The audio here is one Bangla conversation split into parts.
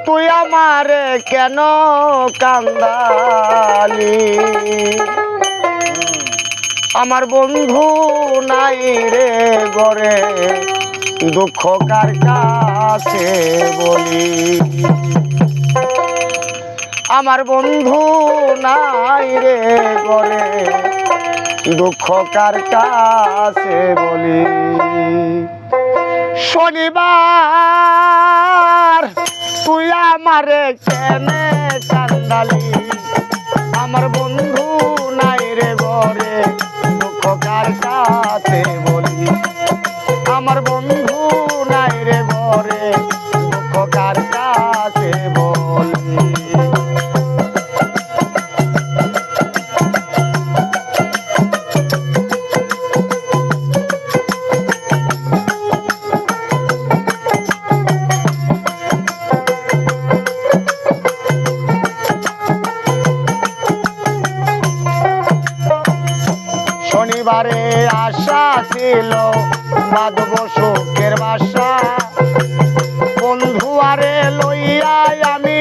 তুই আমারে কেন কান্দালি আমার বন্ধু নাই রে ঘরে দুঃখ কার কাছে বলি আমার বন্ধু নাই রে ঘরে দুঃখ কার কাছে বলি শনিবার তুই আমারে কেনে কান্দালি আমার বন্ধু নাই রে ঘরে দুঃখ কার কাছে বলি আমার বন্ধু নাই রে ঘরে দুঃখ কার কাছে বলি শনিবারে আশা ছিল বাঁধব সুখের বাসা বন্ধু আরে লইয়া আমি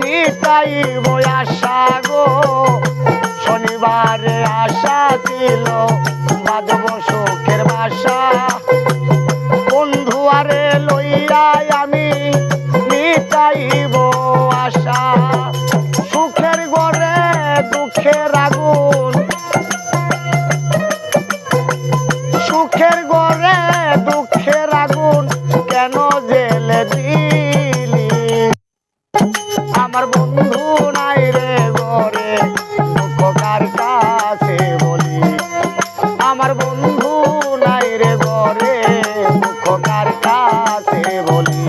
নিতাইব আশা গো শনিবারে আশা ছিল বাঁধব সুখের বাসা বন্ধু আরে লইয়া আমি নিতাইব আশা সুখের ঘরে দুঃখের আগুন সুখের ঘরে দুঃখের আগুন কেন জেলে দিলি আমার বন্ধু নাই রে ঘরে দুঃখ কার কাছে বলি আমার বন্ধু নাই রে ঘরে দুঃখ কার কাছে বলি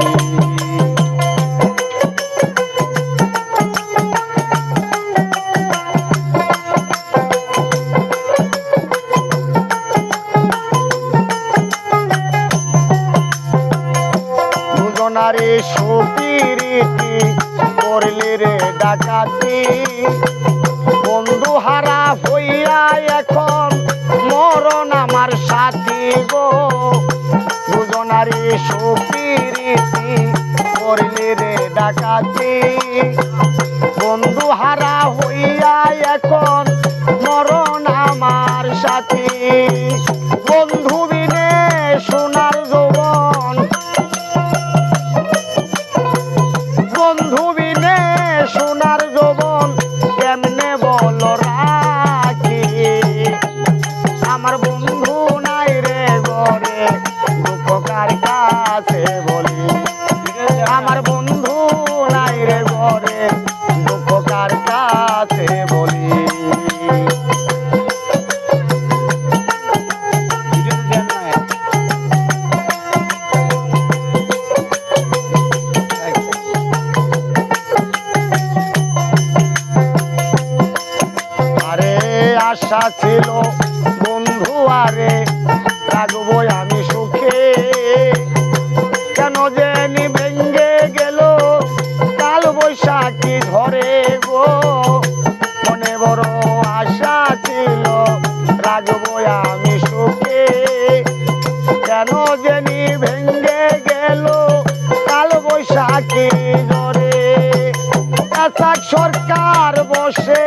নারে সুপিরিতি করলি রে ডাকাতি বন্ধু হারা হইয়া এখন মরণ আমার সাথী গো দুজনারি সুপিরিতি করলি রে ডাকাতি বন্ধু হারা হইয়া এখন মরণ আমার সাথী বন্ধু বিনে সোনার যৌবন বন্ধু বিনে সোনার যৌবন কেমনে বল রাখি আমার বন্ধু নাই রে ঘরে দুঃখ কার কাছে বলি আমার বন্ধু নাই রে ঘরে দুঃখ কার কাছে বলি আশা ছিল বন্ধু আরে রাখবো আমি সুখে কেন জানি ভেঙ্গে গেল কাল বৈশাখী ধরে গো মনে বড় আশা ছিল রাখবো আমি সুখে কেন জানি ভেঙ্গে গেল কাল বৈশাখী ধরে সরকার বসে